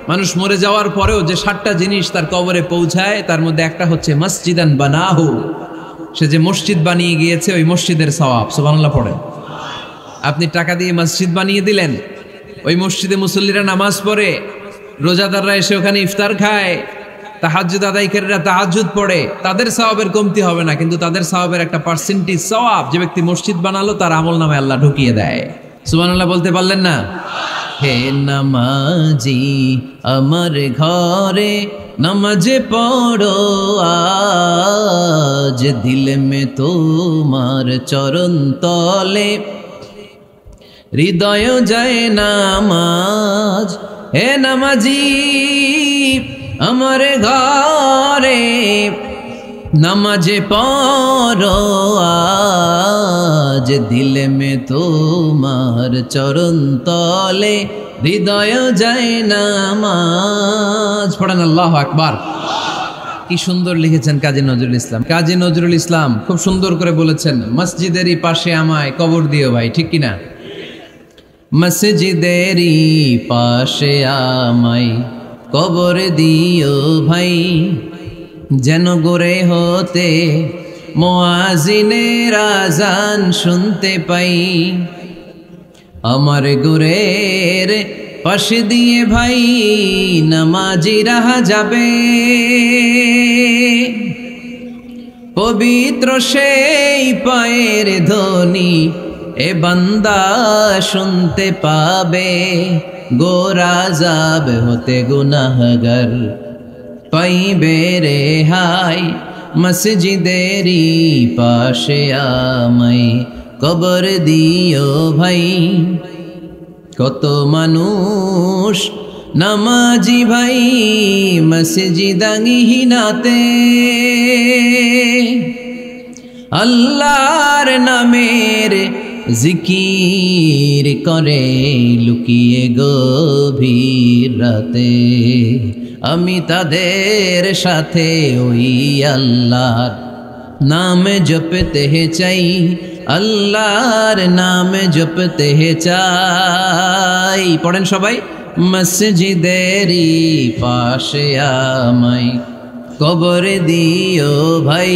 মানুষ মরে যাওয়ার পরেও যে 7টা জিনিস তার কবরে পৌঁছায় তার মধ্যে একটা হচ্ছে মসজিদান বানাহু, সে যে মসজিদ বানিয়ে গিয়েছে ওই মসজিদের সওয়াব। সুবহানাল্লাহ পড়েন। আপনি টাকা দিয়ে মসজিদ বানিয়ে দিলেন, ওই মসজিদে মুসল্লিরা নামাজ পড়ে, রোজাদাররা এসে ওখানে ইফতার খায়, তাহাজ্জুদ আদায়কারীরা তাহাজ্জুদ পড়ে, তাদের সওয়াবের কমতি হবে না, কিন্তু তাদের সওয়াবের একটা পার্সেন্টেজ সওয়াব যে ব্যক্তি মসজিদ বানালো তার আমলনামে আল্লাহ ঢুকিয়ে দেয়। সুবহানাল্লাহ বলতে পারলেন না? হে নামাজি আমার ঘরে নামাজ পড়ো আজ, দিল মে তোমার চরণ তলে হৃদয় যায় নামাজ। হে নামাজি আমার ঘরে নামাজ পড়ো আজ, দিল মে তোমার চরণ তলে হৃদয় যায় নামাজ। পড়েন আল্লাহু আকবার। কি সুন্দর লিখেছেন কাজী নজরুল ইসলাম। কাজী নজরুল ইসলাম খুব সুন্দর করে বলেছেন, মসজিদেরই পাশে আমায় কবর দিও ভাই, ঠিক কিনা? মসজিদেরই পাশে আমায় কবর দিও ভাই, যেন গোরে হতে মুয়াজ্জিনের আযান শুনতে পাই। আমার গোরের পাশে দিয়ে ভাই নামাজিরা যাবে, পবিত্র সেই পায়ের ধ্বনি এ বান্দা শুনতে পাবে। গোরা যাব হতে গুনাহগার পাইবে রেহাই, মসজিদেরই পাশে আমায় কবর দিও ভাই। কত মানুষ নামাজি ভাই মসজিদাঙ্গিহীনাতে, আল্লাহর নামের জিকির করে লুকিয়ে গভীর রাতে। আমি তাদের সাথে ওই আল্লাহর নাম জপতে চাই, আল্লাহর নাম জপতে চাই। পড়েন সবাই, মসজিদেরই পাশে আমায় কবর দিও ভাই,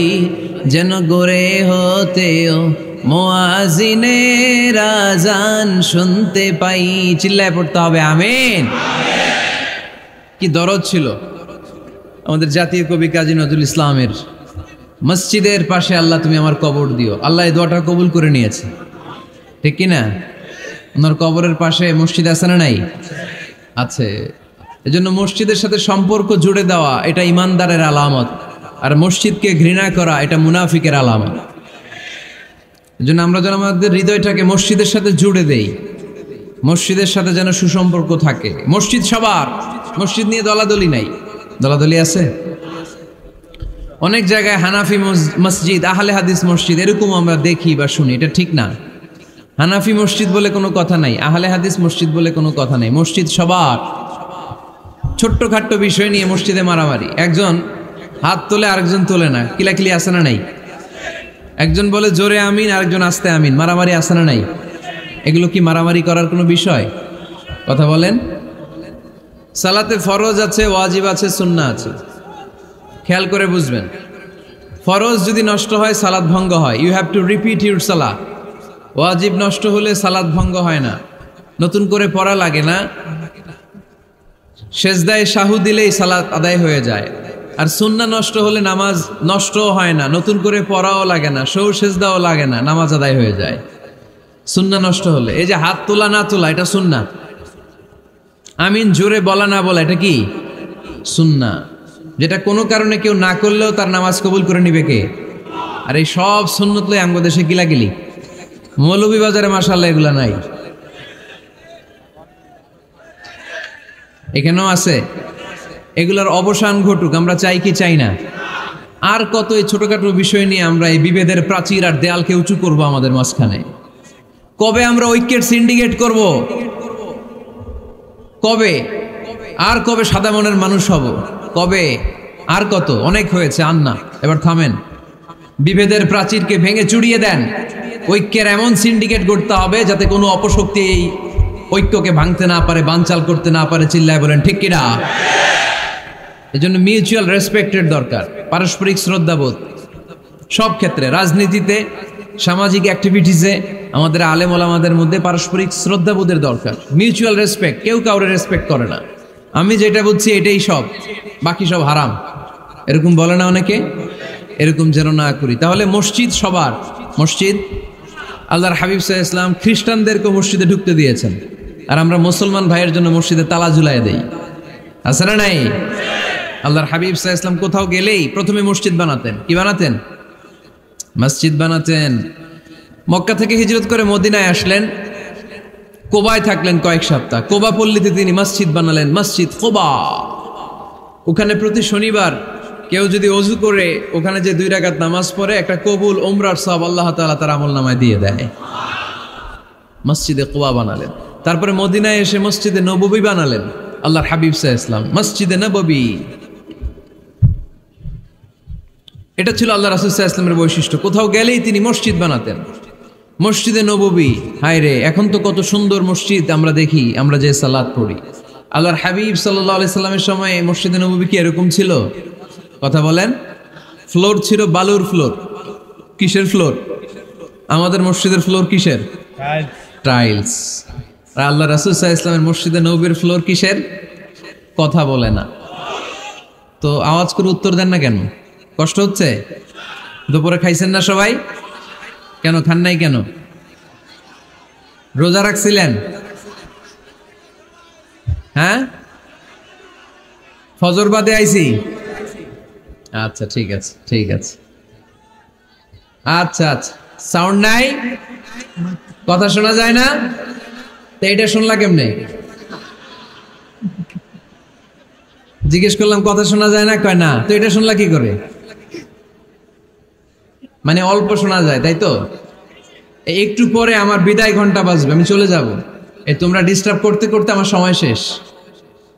যেন গোরে হতেও মুয়াজ্জিনের আযান শুনতে পাই। চিল্লায় পড়তে হবে আমিন। কি দরদ ছিল আমাদের জাতীয় কবি কাজী নজরুল ইসলামের, মসজিদের পাশে আল্লাহ তুমি আমার কবর দিও। আল্লাহ এই দোয়াটা কবুল করে নিয়েছে, ঠিক কিনা? ওনার কবরের পাশে মসজিদ আছে না নাই? আছে। এজন্য মসজিদের সাথে সম্পর্ক জুড়ে দেওয়া এটা ইমানদারের আলামত, আর মসজিদকে ঘৃণা করা এটা মুনাফিকের আলামত। এজন্য আমরা যেন আমাদের হৃদয়টাকে মসজিদের সাথে জুড়ে দেই, মসজিদের সাথে যেন সুসম্পর্ক থাকে। মসজিদ সবার, মসজিদ নিয়ে দলাদলি নাই। দলাদলি আছে অনেক জায়গায়, হানাফি মসজিদ, আহলে হাদিস মসজিদ, এরকম আমরা দেখি বা শুনি, এটা ঠিক না। হানাফি মসজিদ বলে কোনো কথা নাই, আহলে হাদিস মসজিদ বলে কোনো কথা নাই। মসজিদ সবার। ছোট্টখাট্ট বিষয় নিয়ে মসজিদে মারামারি, একজন হাত তোলে আরেকজন তোলে না, কিলাকিলি আছে না নাই? একজন বলে জোরে আমিন, আরেকজন আস্তে আমিন, মারামারি আছে না নাই? এগুলো কি মারামারি করার কোনো বিষয়? কথা বলেন। সালাতে ফরজ আছে, ওয়াজিব আছে, সুন্নাহ আছে। খেয়াল করে বুঝবেন, ফরজ যদি নষ্ট হয় সালাত ভঙ্গ হয়, you have to repeat your সালাত। ওয়াজিব নষ্ট হলে সালাত ভঙ্গ হয় না, নতুন করে পড়া লাগে না, সেজদায় সাহু দিলেই সালাত আদায় হয়ে যায়। আর সুন্নাহ নষ্ট হলে নামাজ নষ্টও হয় না, নতুন করে পড়াও লাগে না, সৌ সেজদাও লাগে না, নামাজ আদায় হয়ে যায়। সুন্নাহ নষ্ট হলে, এই যে হাত তোলা না তোলা এটা সুন্নাহ, আমিন জোরে বলা না বলা এটা কি সুন্নাহ, যেটা কোনো কারণে কেউ না করলেও তার নামাজ কবুল করে নিবে কে? আর এই সব সুন্নত লই আমগো দেশে গিলাগিলি। মৌলভীবাজারে মাশাআল্লাহ এগুলা নাই, এখানেও আছে। এগুলার অবসান ঘটুক, আমরা চাই কি চাই না? আর কত এই ছোটখাটো বিষয় নিয়ে আমরা এই বিভেদের প্রাচীর আর দেয়ালকে উঁচু করব আমাদের মাঝখানে? কবে আমরা ঐক্যের সিন্ডিকেট করব? কবে? আর কবে সাদা মনের মানুষ হব? কবে? আর কত? অনেক হয়েছে, আর না, এবার থামেন। বিভেদের প্রাচীরকে ভেঙে চুড়িয়ে দেন। ঐক্যের এমন সিন্ডিকেট গড়তে হবে যাতে কোনো অপশক্তি এই ঐক্যকে ভাঙতে না পারে, বানচাল করতে না পারে, চিল্লায় বলেন ঠিক কিনা? এজন্য মিউচুয়াল রেসপেক্টের দরকার, পারস্পরিক শ্রদ্ধাবোধ সব ক্ষেত্রে, রাজনীতিতে, সামাজিক অ্যাক্টিভিটিসে আমাদের আলেম ওলামাদের মধ্যে পারস্পরিক শ্রদ্ধাবোধের দরকার, মিউচুয়াল রেসপেক্ট। কেউ কাউরে রেসপেক্ট করে না, আমি যেটা বুঝছি এটাই সব, বাকি সব হারাম, এরকম বলে না অনেকে? এরকম যেন না করি। তাহলে মসজিদ সবার, মসজিদ আল্লাহর হাবিব সাল্লাল্লাহু আলাইহি ওয়াসাল্লাম খ্রিস্টানদেরকে মসজিদে ঢুকতে দিয়েছেন, আর আমরা মুসলমান ভাইয়ের জন্য মসজিদে তালা ঝুলাই দেই, আছে না নাই? আল্লাহর হাবিব সাল্লাল্লাহু আলাইহি ওয়াসাল্লাম কোথাও গেলেই প্রথমে মসজিদ বানাতেন। কি বানাতেন? মসজিদ বানাতেন। মক্কা থেকে হিজরত করে মদিনায় আসলেন, কোবায় থাকলেন কয়েক সপ্তাহ। কোবা পল্লীতে তিনি মসজিদ বানালেন, মসজিদ কোবা। ওখানে প্রতি শনিবার কেউ যদি ওযু করে ওখানে যে 2 রাকাত নামাজ পড়ে, একটা কবুল উমরার সওয়াব আল্লাহ তাআলা তার আমলনামায় দিয়ে দেয়। মসজিদে কোবা বানালেন। তারপরে মদিনায় এসে মসজিদে নববী বানালেন আল্লাহর হাবিব সাল্লাল্লাহু আলাইহি ওয়াসাল্লাম, মসজিদে নববী। এটা ছিল আল্লাহ রাসূল সাল্লাল্লাহু আলাইহি ওয়াসাল্লামের বৈশিষ্ট্য। কোথাও গেলেই তিনি মসজিদ বানাতেন, মসজিদে নববী। হায় রে, এখন তো কত সুন্দর মসজিদ আমরা দেখি, আমরা যে সালাত পড়ি। আল্লাহর হাবিব সাল্লাল্লাহু আলাইহি সাল্লামের সময় মসজিদে নববী কি এরকম ছিল? কথা বলেন। ফ্লোর ছিল বালুর ফ্লোর। কিসের ফ্লোর? আমাদের মসজিদের ফ্লোর কিসের? টাইলস। আর আল্লাহ রাসূল সাল্লাল্লাহু আলাইহি ওয়াসাল্লামের মসজিদে নববীর ফ্লোর কিসের? কথা বলে না। তো আওয়াজ করে উত্তর দেন না কেন? কষ্ট হচ্ছে? দুপুরে খাইছেন না সবাই? কেন খান নাই কেন? রোজা রাখছিলেন? হ্যাঁ, ফজর বাদে আইছি। আচ্ছা ঠিক আছে, ঠিক আছে। আচ্ছা আচ্ছা, সাউন্ড নাই, কথা শোনা যায় না? তো এটা শুনলা কেমনে? জিজ্ঞেস করলাম কথা শোনা যায় না, কয় না। তো এটা শুনলা কি করে? মানে অল্প শোনা যায়, তাই তো? একটু পরে আমার বিদায় ঘন্টা বাজবে, আমি চলে যাব। এই তোমরা ডিস্টার্ব করতে করতে আমার সময় শেষ।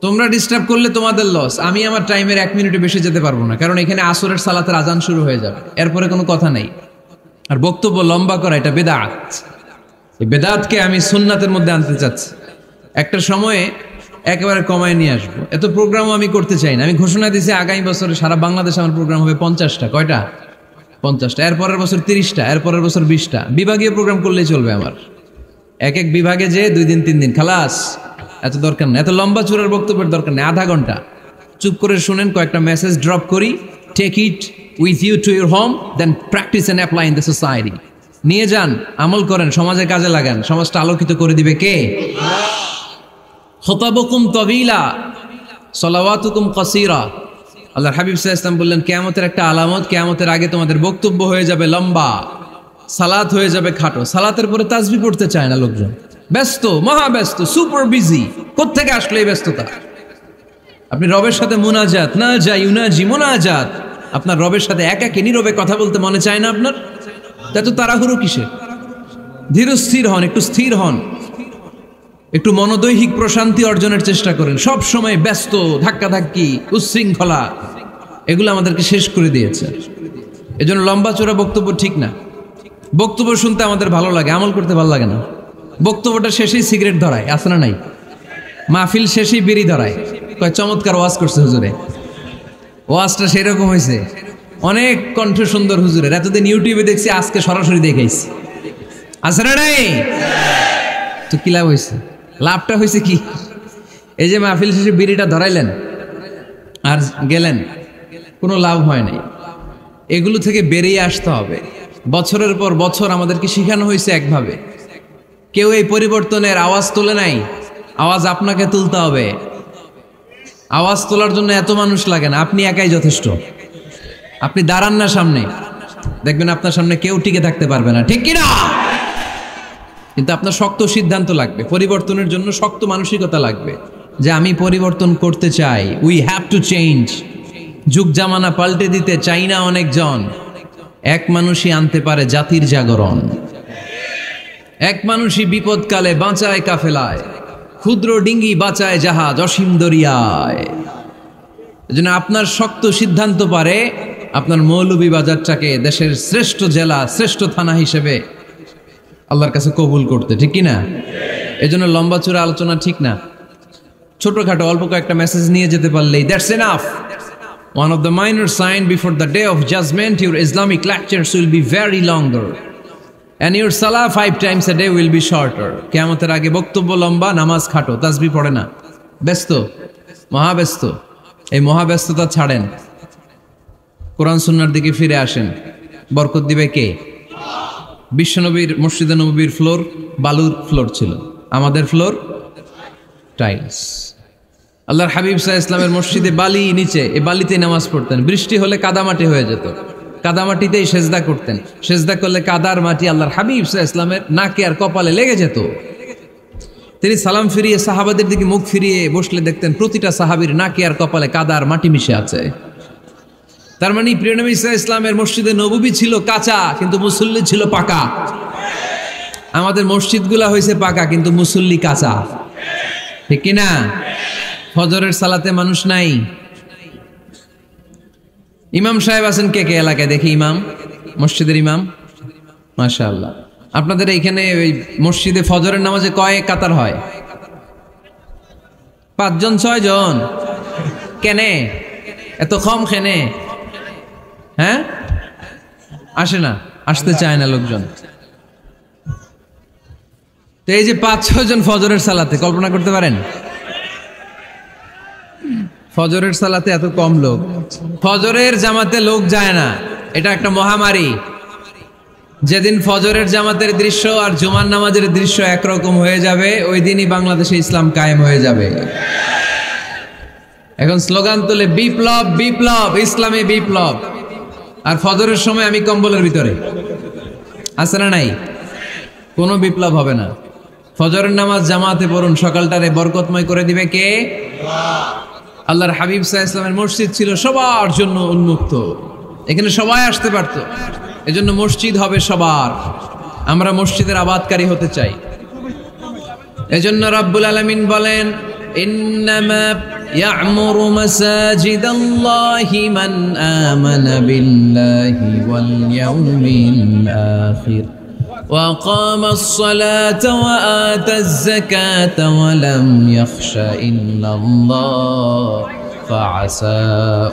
তোমরা ডিস্টার্ব করলে তোমাদের লস। আমি আমার টাইমের 1 মিনিটে বেশি যেতে পারবো না, কারণ এখানে আসরের সালাতের আজান শুরু হয়ে যাবে, এরপরে কোনো কথা নেই। আর বক্তব্য লম্বা করা এটা বেদাত। এই বেদাতকে আমি সুন্নাতের মধ্যে আনতে চাচ্ছি। একটা সময়ে একেবারে কমায় নিয়ে আসবো। এত প্রোগ্রামও আমি করতে চাই না। আমি ঘোষণা দিয়েছি আগামী বছরে সারা বাংলাদেশে আমার প্রোগ্রাম হবে 50টা। কয়টা? 50টা। এরপরের বছর 30টা, এরপরের বছর 20টা। বিভাগীয় প্রোগ্রাম করলেই চলবে আমার। এক এক বিভাগে যে 2 দিন 3 দিন খালাস। এত দরকার নেই, এত লম্বা চূড়ার বক্তব্যের দরকার নেই। আধা ঘন্টা চুপ করে শুনেন, কয়েকটা মেসেজ ড্রপ করি, take it with you to your home, then practice and apply in the society. নিয়ে যান, আমল করেন, সমাজে কাজে লাগান। সমাজটা আলোকিত করে দিবে কে? খুতাবুকুম তাবিলা সালাওয়াতুকুম কাসীরা। আল্লাহর হাবিব সাল্লাল্লাহু আলাইহি ওয়াসাল্লাম বললেন, কিয়ামতের একটা আলামত, কিয়ামতের আগে তোমাদের বক্তব্য হয়ে যাবে লম্বা, সালাত হয়ে যাবে খাটো। সালাতের পরে তাসবিহ পড়তে চায় না লোকজন, ব্যস্ত, মহা ব্যস্ত, সুপার বিজি। কোত্থেকে আসলে এই ব্যস্ততা? আপনি রবের সাথে মুনাজাত, না যাই ইউনাজি মুনাজাত, আপনার রবের সাথে একাকী নীরবে কথা বলতে মনে চায় না আপনার? এত তাড়াহুড়ো কিসের? ধীর স্থির হন, একটু স্থির হন, একটু মনোদৈহিক প্রশান্তি অর্জনের চেষ্টা করেন। সব সময় ব্যস্ত, ধাক্কাধাক্কি, উচ্ছৃঙ্খলা, এগুলো আমাদেরকে শেষ করে দিয়েছে। এজন্য লম্বা চোরা বক্তব্য ঠিক না। বক্তব্য শুনতে আমাদের ভালো লাগে, আমল করতে ভালো লাগে না। বক্তব্যটা শেষেই সিগারেট ধরায়, আছে না নাই? মাহফিল শেষেই বিড়ি ধরায়, কয় চমৎকার ওয়াজ করছে হুজুরে। ওয়াজটা সেরকম হয়েছে, অনেক কণ্ঠ সুন্দর হুজুরের। এতদিন ইউটিউবে দেখছি, আজকে সরাসরি দেখাইছি, আছে না নাই? তো কি লাভ হয়েছে? লাভটা হয়েছে কি? এই যে মাহফিল শেষে বিড়িটা ধরাইলেন আর গেলেন, কোনো লাভ হয় নাই। এগুলো থেকে বেরিয়ে আসতে হবে। বছরের পর বছর আমাদেরকে শিখানো হয়েছে একভাবে, কেউ এই পরিবর্তনের আওয়াজ তোলে নাই। আওয়াজ আপনাকে তুলতে হবে। আওয়াজ তোলার জন্য এত মানুষ লাগে না, আপনি একাই যথেষ্ট। আপনি দাঁড়ান না সামনে, দেখবেন আপনার সামনে কেউ টিকে থাকতে পারবে না, ঠিক কিনা? কিন্তু আপনার শক্ত সিদ্ধান্ত লাগবে, পরিবর্তনের জন্য শক্ত মানসিকতা লাগবে, যে আমি পরিবর্তন করতে চাই। We have to change. যুগ জামানা পাল্টে দিতে চাই না অনেকজন। এক মানুষই আনতে পারে জাতির জাগরণ। এক মানুষই বিপদকালে বাঁচায় কাফেলায়, ক্ষুদ্র ডিঙ্গি বাঁচায় জাহাজ অসীম দরিয়ায়। এজন্য আপনার শক্ত সিদ্ধান্ত পারে আপনার মৌলভীবাজারটাকে দেশের শ্রেষ্ঠ জেলা, শ্রেষ্ঠ থানা হিসেবে আল্লাহর কাছে কবুল করতে, ঠিক কিনা? এজন্য লম্বা চূড়া আলোচনা ঠিক না, ছোটখাটো অল্প কয়েকটা মেসেজ নিয়ে যেতে পারলেই that's enough. One of the minor signs before the day of judgment, your Islamic lectures will be very longer and your salah 5 times a day will be shorter. কিয়ামতের আগে বক্তব্য লম্বা, নামাজ খাটো, তাসবিহ পড়ে না, ব্যস্ত, মহাব্যস্ত। এই মহাব্যস্ততা ছাড়েন, কোরআন সুন্নাহর দিকে ফিরে আসেন। বরকত দিবে কে? বিশ্বনবীর মসজিদে নববীর ফ্লোর বালুর ফ্লোর ছিল, আমাদের ফ্লোর টাইলস। আল্লাহর হাবিব সাল্লাল্লাহু আলাইহি ওয়াসাল্লামের মসজিদে বালি নিচে, এই বালিতেই নামাজ পড়তেন। বৃষ্টি হলে কাদামাটি হয়ে যেত, কাদামাটিতেই সেজদা করতেন। সেজদা করলে কাদার মাটি আল্লাহর হাবিব সাল্লাল্লাহু আলাইহি ওয়াসাল্লামের নাকে আর কপালে লেগে যেত। তিনি সালাম ফিরিয়ে সাহাবাদের দিকে মুখ ফিরিয়ে বসলে দেখতেন প্রতিটা সাহাবীর নাকে আর কপালে কাদার মাটি মিশে আছে। তার মানে প্রিয় নবী সাল্লাল্লাহু আলাইহি ওয়াসাল্লামের মসজিদে নববী ছিল কাঁচা, কিন্তু মুসল্লি ছিল পাকা। আমাদের মসজিদগুলা হয়েছে পাকা, কিন্তু মুসল্লি কাঁচা, ঠিক কি না? ফজরের সালাতে মানুষ নাই। ইমাম সাহেব আছেন কে কে এলাকায়? দেখি ইমাম, মসজিদের ইমাম, মাশাআল্লাহ। আপনাদের এইখানে ওই মসজিদে ফজরের নামাজে কয় কাতার হয়? 5 জন 6 জন? কেনে এত কম? কেনে? হ্যাঁ, আসে না, আসতে চায় না লোকজন। তো এই যে 5-6 জন ফজরের সালাতে, কল্পনা করতে পারেন ফজরের সালাতে এত কম লোক? ফজরের জামাতে লোক যায় না, এটা একটা মহামারী। যেদিন ফজরের জামাতের দৃশ্য আর জুমার নামাজের দৃশ্য একরকম হয়ে যাবে, ওই দিনই বাংলাদেশে ইসলাম কায়েম হয়ে যাবে। এখন স্লোগান তোলে বিপ্লব বিপ্লব, ইসলামী বিপ্লব। আর ফজরের সময় আমি কম্বলের ভিতরে, আছে না নাই? কোনো বিপ্লব হবে না। ফজরের নামাজ জামাতে পড়ুন, সকালটারে বরকতময় করে দিবে কে? আল্লাহর হাবিব সাল্লাল্লাহু আলাইহি ওয়াসাল্লামের মসজিদ ছিল সবার জন্য উন্মুক্ত, এখানে সবাই আসতে পারতো। এজন্য মসজিদ হবে সবার। আমরা মসজিদের আবাদকারী হতে চাই। এজন্য রাব্বুল আলামিন বলেন, ইন্নামা ইয়া'মুরু মাসাজিদাল্লাহি মান আমানা বিল্লাহি ওয়াল ইয়াউমিল আখির وأقام الصلاة وآتى الزكاة ولم يخش إلا الله فعسى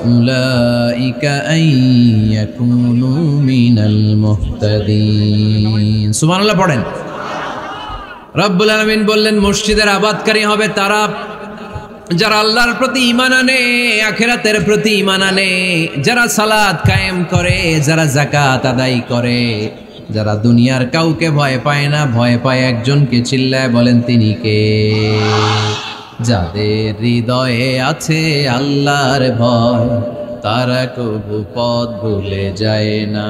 أولئك أن يكونوا من المهتدين سبحان الله পড়েন। রব্বুল আলামিন বললেন মসজিদের আবাদকারী হবে তারা যারা আল্লাহর প্রতি ঈমান আনে, আখিরাতের প্রতি ঈমান আনে, যারা সালাত কায়েম করে, যারা যাকাত আদায় করে, যারা দুনিয়ার কাউকে ভয় পায় না, ভয় পায় একজনকে। চিল্লায় বলেন তিনি কে? যাদের হৃদয়ে আছে আল্লাহর ভয়, তারা কবু পথ ভুলে যায় না।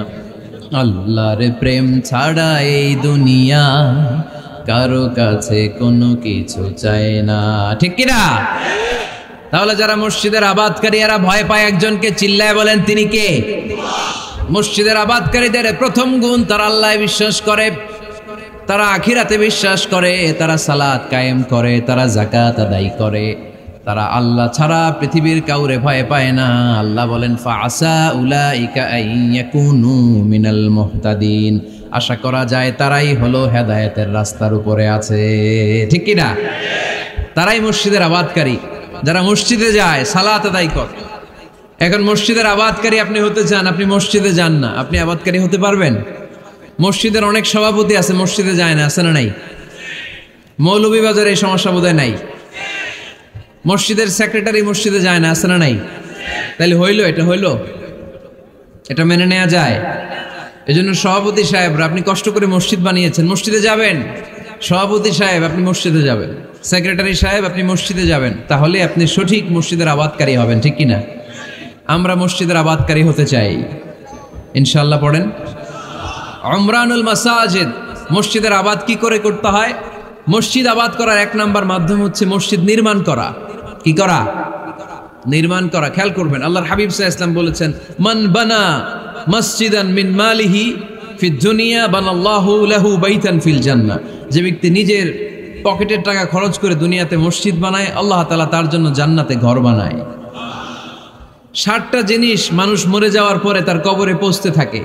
আল্লাহর প্রেম ছাড়া এই দুনিয়া কারো কাছে কোনো কিছু চায় না, ঠিক কিনা? তাহলে যারা মসজিদের আবাদকারী এরা ভয় পায় একজনকে, চিল্লায় বলেন তিনি কে? মসজিদের আবাদকারীদের প্রথম গুণ, তারা আল্লাহ বিশ্বাস করে, তারা আখিরাতে বিশ্বাস করে, তারা সালাত কায়েম করে, তারা যাকাত আদায় করে, তারা আল্লাহ ছাড়া পৃথিবীর কাউরে ভয় পায় না। আল্লাহ বলেন ফাআসা উলাইকা আইয়াকুনু মিনাল মুহতাদিন, আশা করা যায় তারাই হলো হেদায়েতের রাস্তার উপরে আছে, ঠিক কি না? তারাই মসজিদের আবাদকারী, যারা মসজিদে যায়, সালাত আদায় করে। এখন মসজিদের আবাদকারী আপনি হতে চান, আপনি মসজিদে যান না, আপনি আবাদকারী হতে পারবেন? মসজিদের অনেক সভাপতি আছে, মসজিদে যায় না, আছে না নাই? মৌলভীবাজারে এই সমস্যা বোধহয় নাই। মসজিদের সেক্রেটারি মসজিদে যায় না, আছে না নাই? তাহলে হইল, এটা হইল, এটা মেনে নেওয়া যায়? এজন্য সভাপতি সাহেবরা, আপনি কষ্ট করে মসজিদ বানিয়েছেন, মসজিদে যাবেন। সভাপতি সাহেব আপনি মসজিদে যাবেন, সেক্রেটারি সাহেব আপনি মসজিদে যাবেন, তাহলে আপনি সঠিক মসজিদের আবাদকারী হবেন, ঠিক কিনা? আমরা মসজিদের আবাদকারী হতে চাই ইনশাআল্লাহ। পড়েন উমরানুল মাসাজিদ। মসজিদের আবাদ কি করে করতে হয়? মসজিদ আবাদ করার 1 নাম্বার মাধ্যম হচ্ছে মসজিদ নির্মাণ করা। কি করা? নির্মাণ করা। খেয়াল করবেন, আল্লাহর হাবিব সাল্লাল্লাহু আলাইহি ওয়াসাল্লাম বলেছেন, মান বানা মসজিদান মিন মালিহি ফিদ দুনিয়া বানাল্লাহু লাহু বাইতান ফিল জান্নাহ। যে ব্যক্তি নিজের পকেটের টাকা খরচ করে দুনিয়াতে মসজিদ বানায়, আল্লাহ তাআলা তার জন্য জান্নাতে ঘর বানায়। 60টা জিনিস মানুষ মরে যাওয়ার পরে তার কবরে পৌঁছতে থাকে।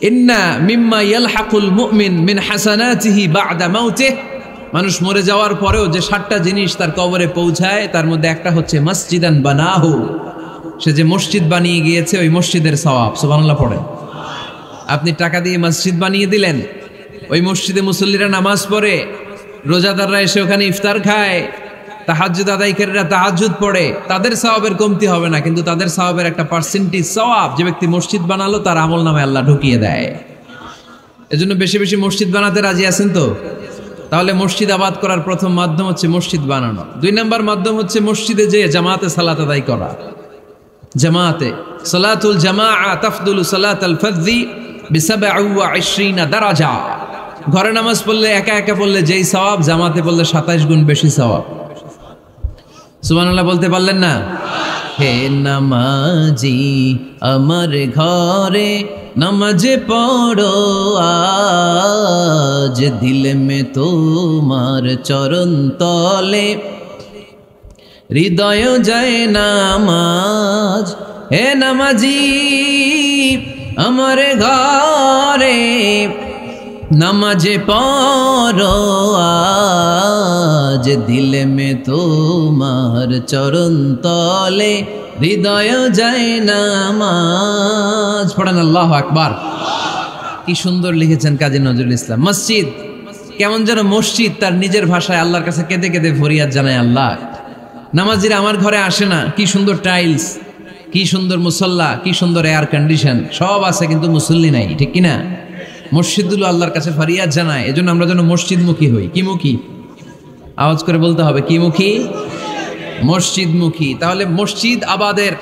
ইন্না মিম্মা ইয়ালহাকুল মুমিন মিন হাসানাতিহি বা'দা মাউতিহি মানুষ মরে যাওয়ার পরেও যে 7টা জিনিস তার কবরে পৌঁছায় তার মধ্যে একটা হচ্ছে মসজিদান বানাহু, সে যে মসজিদ বানিয়ে গিয়েছে ওই মসজিদের সওয়াব। সুবহানাল্লাহ পড়েন। আপনি টাকা দিয়ে মসজিদ বানিয়ে দিলেন, ওই মসজিদে মুসল্লিরা নামাজ পড়ে, রোজাদাররা এসে ওখানে ইফতার খায়, তাহাজ্জুদ আদায়কারীরা তাহাজ্জুদ পড়ে, তাদের সওয়াবের কমতি হবে না, কিন্তু তাদের সওয়াবের একটা পার্সেন্টেজ সওয়াব যে ব্যক্তি মসজিদ বানালো তার আমলনামে আল্লাহ ঢুকিয়ে দেয়। এজন্য বেশি বেশি মসজিদ বানাতে রাজি আছেন তো? তাহলে মসজিদ আবাদ করার প্রথম মাধ্যম হচ্ছে মসজিদ বানানো। 2 নম্বর মাধ্যম হচ্ছে মসজিদে যেয়ে জামাতে সালাত আদায় করা। জামাতে সালাতুল জামাআ তাফদুলু সালাতাল ফাযযি বি27 দারাজা। ঘরে নামাজ পড়লে একা একা পড়লে যেই সওয়াব, জামাতে পড়লে 27 গুণ বেশি সওয়াব। সুবহানাল্লাহ বলতে পারলেন না? হে নামাজি আমার ঘরে নামাজে পড়ো আজ, দিল মে তোমার চরণ তলে হৃদয় যায় নামাজ। হে নামাজি আমার ঘরে নামাজে পড়ো আজ, দিল মে তোমার চরণ তলে হৃদয় যায় নামাজ। পড়েন আল্লাহু আকবার। কি সুন্দর লিখেছেন কাজী নজরুল ইসলাম। মসজিদ কেমন যেন মসজিদ তার নিজের ভাষায় আল্লাহর কাছে কেঁদে কেঁদে ফরিয়াদ জানায়, আল্লাহ নামাজিরা আমার ঘরে আসে না, কি সুন্দর টাইলস, কি সুন্দর মুসল্লা, কি সুন্দর এয়ার কন্ডিশন, সব আছে কিন্তু মুসল্লি নাই, ঠিক কিনা? মসজিদগুলো আল্লাহর কাছে ফরিয়াদ জানায়। এজন্য আমরা যেন মসজিদমুখী হই। কি মুখী? আওয়াজ করে বলতে হবে, কি মুখী? মসজিদমুখী। তাহলে মসজিদ আবাদের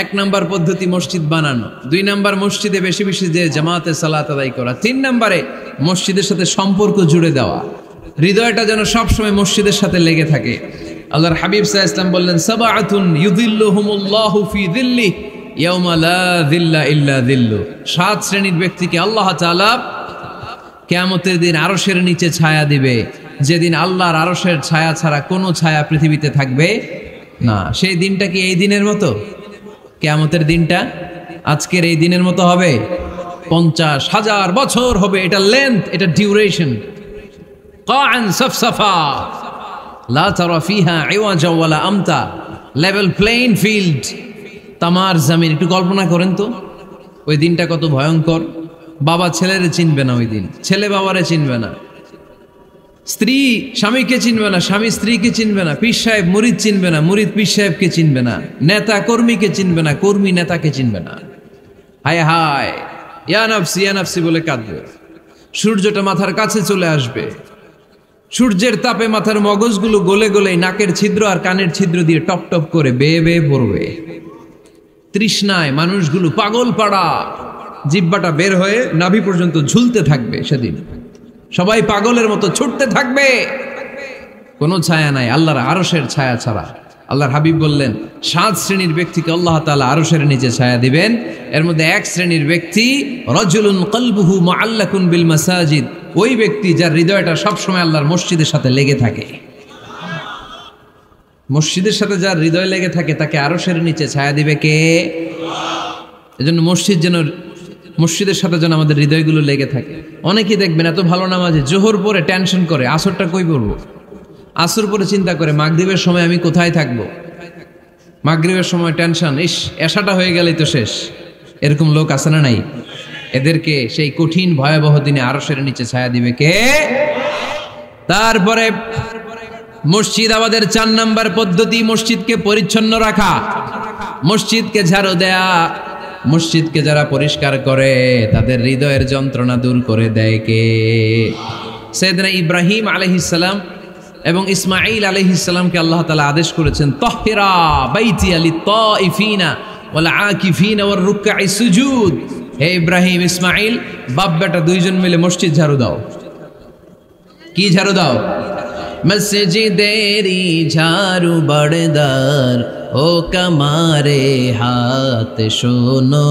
1 নম্বর পদ্ধতি মসজিদ বানানো, 2 নম্বর মসজিদে বেশি বেশি যে জামাতে সালাত আদায় করা, 3 নম্বরে মসজিদের সাথে সম্পর্ক জুড়ে দেওয়া, হৃদয়টা যেন সবসময় মসজিদের সাথে লেগে থাকে। আল্লাহর হাবিব সাল্লাল্লাহু আলাইহি ওয়াসাল্লাম বললেন, সাবআতুন ইউযিল্লুহুমুল্লাহু ফি যিল্লিহি ইয়াওমা লা যিল্লা ইল্লা যিল্লু। 7 শ্রেণীর ব্যক্তিকে আল্লাহ তাআলা কিয়ামতের দিন আরশের নিচে ছায়া দিবে, যেদিন আল্লাহর আরশের ছায়া ছাড়া কোনো ছায়া পৃথিবীতে থাকবে না। সেই দিনটা কি এই দিনের মতো? কিয়ামতের দিনটা আজকের এই দিনের মতো হবে? 50,000 বছর হবে। এটা লেন্থ, এটা ডিউরেশন। কাআন সাফসাফা লা তারা ফিহা ইওয়াজা ওয়ালা আমতা, লেভেল প্লেইং ফিল্ড, তামার জমিন। একটু কল্পনা করেন তো ওই দিনটা কত ভয়ঙ্কর। বাবা ছেলেরে চিনবে না ওই দিন, ছেলে বাবারে চিনবে না, স্ত্রী স্বামীকে চিনবে না, স্বামী স্ত্রীকে চিনবে না, পীর সাহেব মুরিদ চিনবে না, মুরিদ পীর সাহেবকে চিনবে না, নেতা কর্মীকে চিনবে না, কর্মী নেতাকে চিনবে না। হায় হায়, ইয়া নাফসি বলে কাঁদবে। সূর্যটা মাথার কাছে চলে আসবে, সূর্যের তাপে মাথার মগজগুলো গলে গলে নাকের ছিদ্র আর কানের ছিদ্র দিয়ে টপ টপ করে বেয়ে বেয়ে পড়বে। তৃষ্ণায় মানুষগুলো পাগল পাড়া, জিহ্বাটা বের হয়ে নাভি পর্যন্ত ঝুলতে থাকবে। সেদিন সবাই পাগলের মতো ছুটতে থাকবে, কোনো ছায়া নাই আল্লাহর আরশের ছায়া ছাড়া। আল্লাহর হাবিব বললেন 7 শ্রেণীর ব্যক্তিকে আল্লাহ তাআলা আরশের নিচে ছায়া দিবেন। এর মধ্যে 1 শ্রেণীর ব্যক্তি রাজুলুন কলবুহু মুআল্লাকুন বিল মাসাজিদ, ওই ব্যক্তি যার হৃদয়টা সবসময় আল্লাহর মসজিদের সাথে লেগে থাকে। মসজিদের সাথে যার হৃদয় লেগে থাকে তাকে আরশের নিচে ছায়া দিবে কে? এজন্য মসজিদের সাথে যেন আমাদের হৃদয়গুলো লেগে থাকে। অনেকেই দেখবেন এত ভালো নামাজে জোহর পরে টেনশন করে আসরটা কই পড়বো, আসর পরে চিন্তা করে মাগরিবের সময় আমি কোথায় থাকবো, মাগরিবের সময় টেনশন, ইস এশাটা হয়ে গেলেই তো শেষ। এরকম লোক আছে না নাই? এদেরকে সেই কঠিন ভয়াবহ দিনে আরশের নিচে ছায়া দিবে কে? তারপরে মসজিদ আমাদের 4 নম্বর পদ্ধতি মসজিদকে পরিচ্ছন্ন রাখা, মসজিদকে ঝাড়ু দেয়া। মসজিদকে যারা পরিষ্কার করে তাদের হৃদয়ের যন্ত্রণা দূর করে দেয় কে? সাইয়েদনা ইব্রাহিম আলাইহিস সালাম এবং ইসমাঈল আলাইহিস সালামকে আল্লাহ তাআলা আদেশ করেছেন, তাহহিরা বাইতিয়া লিত-তাইফিনা ওয়াল আকিফিনা ওয়ার রুকআই সুজুদ। হে ইব্রাহিম ইসমাঈল, বাপ বেটা দুইজন মিলে মসজিদ ঝাড়ু দাও। কি ঝাড়ু দাও? মসজিদেরি ঝাড়ু বড়দার ও কমারে হাত শোনো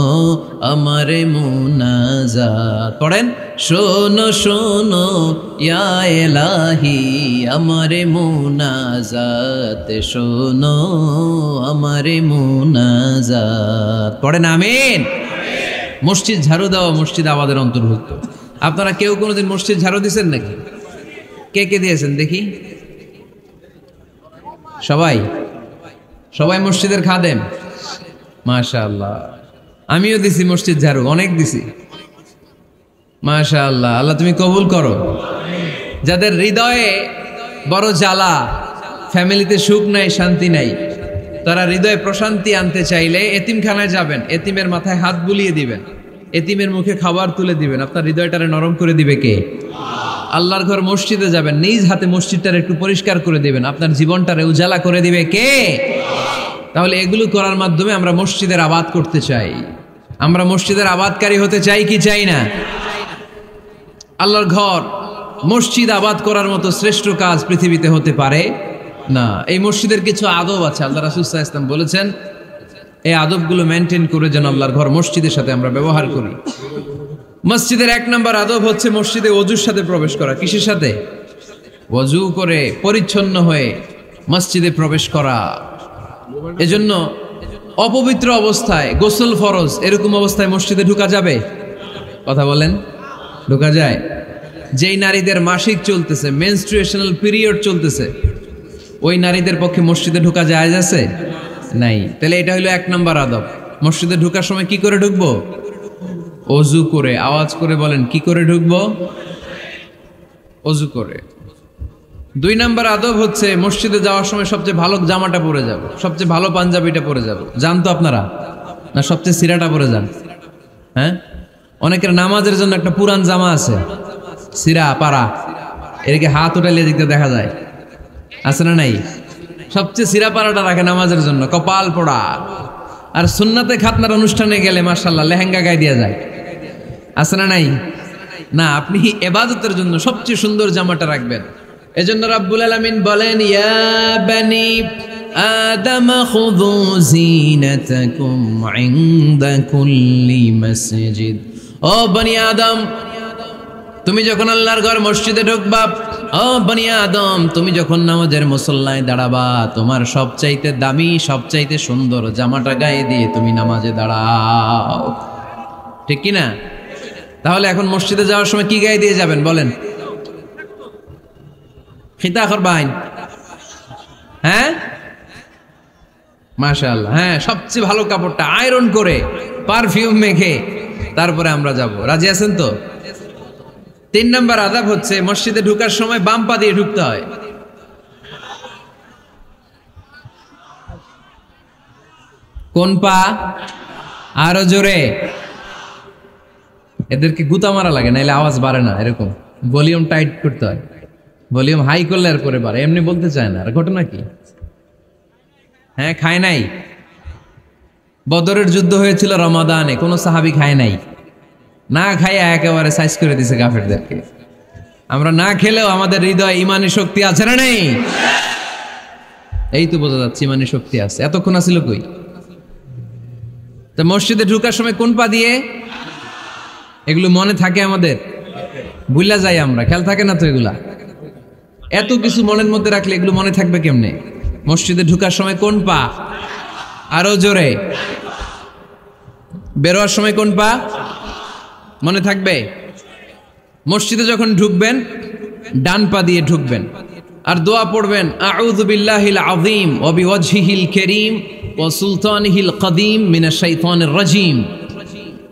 আমারে মুনাজাত। পড়েন, শোনো শোনো ইয়া ইলাহি আমারে মুনাজাত, শোনো আমারে মুনাজাত। পড়েন আমিন। মসজিদ ঝাড়ু দেওয়া মসজিদ আমাদের অন্তর্ভুক্ত। আপনারা কেউ কোনোদিন মসজিদ ঝাড়ু দিয়েছেন নাকি? কে কে দিয়েছেন দেখি? সবাই সবাই মসজিদের খাদেম, মাশাআল্লাহ। আমিও দিছি মসজিদ ঝাড়ু, অনেক দিছি, মাশাআল্লাহ। আল্লাহ তুমি কবুল করো। যাদের হৃদয়ে বড় জ্বালা, ফ্যামিলিতে সুখ নাই, শান্তি নাই, তারা হৃদয়ে প্রশান্তি আনতে চাইলে এতিমখানায় যাবেন, এতিমের মাথায় হাত বুলিয়ে দিবেন, এতিমের মুখে খাবার তুলে দিবেন, আপনার হৃদয়টারে নরম করে দিবে কে? আল্লাহর ঘর মসজিদে যাবেন, নিজ হাতে মসজিদটারে একটু পরিষ্কার করে দিবেন, আপনার জীবনটারে উজালা করে দিবে কে? তাহলে এগুলো করার মাধ্যমে আমরা মসজিদের আবাদ করতে চাই। আমরা মসজিদের আবাদকারী হতে চাই কি চাই না? আল্লাহর ঘর মসজিদ আবাদ করার মতো শ্রেষ্ঠ কাজ পৃথিবীতে হতে পারে না। এই মসজিদের কিছু আদব আছে, আল্লাহ রাসূল সাল্লাল্লাহু আলাইহি ওয়াসাল্লাম বলেছেন এই আদবগুলো মেনটেন করে যেন আল্লাহর ঘর মসজিদের সাথে আমরা ব্যবহার করি। মসজিদের 1 নম্বর আদব হচ্ছে মসজিদে ওযুর সাথে প্রবেশ করা। কিসের সাথে? ওযু করে পরিচ্ছন্ন হয়ে মসজিদে প্রবেশ করা। এজন্য অপবিত্র অবস্থায় গোসল ফরজ, এরকম অবস্থায় মসজিদে ঢোকা যাবে? কথা বলেন, ঢোকা যায়? যেই নারীদের মাসিক চলতেছে, মেনস্ট্রুয়েশনাল পিরিয়ড চলতেছে, ওই নারীদের পক্ষে মসজিদে ঢোকা জায়েজ আছে? নাই। তাহলে এটা হলো 1 নম্বর আদব। মসজিদে ঢোকার সময় কি করে ঢুকবো? ওযু করে। আওয়াজ করে বলেন, কি করে ঢুকবো? ওযু করে। 2 নম্বর আদব হচ্ছে মসজিদে যাওয়ার সময় সবচেয়ে ভালো জামাটা পরে যাব, সবচেয়ে ভালো পাঞ্জাবিটা পরে যাব। জান তো আপনারা? না সবচেয়ে সিরাটা পরে যান? হ্যাঁ, অনেকের নামাজের জন্য একটা পুরান জামা আছে, সিরা পাড়া, এদিকে হাত উঠাইলে দিতে দেখা যায়, আছে না নাই? সবচেয়ে সিরা পাড়াটা রাখে নামাজের জন্য, কপাল পোড়া। আর সুন্নাতে খাতনার অনুষ্ঠানে গেলে মাশাআল্লাহ লেহেঙ্গা গায়ে দিয়ে যায়, আছে না নাই? না, আপনি ইবাদতের জন্য সবচেয়ে সুন্দর জামাটা রাখবেন। এজন্য রাব্বুল আলামিন বলেন, ইয়া বানি আদম খুযু যিনাতাকুম ইনদা কুল্লি মসজিদ। ও বনি আদম, তুমি যখন আল্লাহর ঘর মসজিদে ঢুকবা, ও বনি আদম, তুমি যখন নামাজের মুসল্লায় দাঁড়াবা, তোমার সবচাইতে দামি, সবচাইতে সুন্দর জামাটা গায়ে দিয়ে তুমি নামাজে দাঁড়াও। ঠিক কি না? তাহলে এখন মসজিদে যাওয়ার সময় কি গায়ে দিয়ে যাবেন বলেন? খিতা করবাইন? হ্যাঁ, মাশাআল্লাহ। হ্যাঁ, সবচেয়ে ভালো কাপড়টা আয়রন করে পারফিউম মেখে তারপরে আমরা যাব। রাজি আছেন তো? 3 নম্বর আদব হচ্ছে মসজিদে ঢোকার সময় বাম পা দিয়ে ঢুকতে হয়। কোন পা? আরো জোরে। এদেরকে গুতা মারা লাগে, নাইলে আওয়াজ বাড়ে না। এরকম ভলিউম টাইট করতে হয়, ভলিউম হাই করলে আর করে বাড়ে, এমনি বলতে চায় না। আর ঘটনা কি? হ্যাঁ, খায় নাই। বদরের যুদ্ধ হয়েছিল রমাদানে, কোন সাহাবী খায় নাই, না খাইয়া একেবারে সাইজ করে দিছে কাফেরদেরকে। আমরা না খেলেও আমাদের হৃদয়ে ইমানি শক্তি আছে না নেই? এই তো বোঝা যাচ্ছে ইমানি শক্তি আছে। এতক্ষণ আছিল কই? তো মসজিদে ঢোকার সময় কোন পা দিয়ে? এগুলো মনে থাকে আমাদের? ভুলা যাই আমরা, খেয়াল থাকে না তো এগুলা। এত কিছু মনের মধ্যে রাখলে এগুলো মনে থাকবে কেমনে? মসজিদে ঢোকার সময় কোন পা? আরো জোরে। বেরোয়ার সময় কোন পা? মনে থাকবে? মসজিদে যখন ঢুকবেন ডান পা দিয়ে ঢুকবেন, আর দোয়া পড়বেন, আউযু বিল্লাহিল আযীম ওয়া বিওয়াজহিল কারীম ওয়া সুলতানিহিল কদীম মিনাশ শাইতানির রাজীম।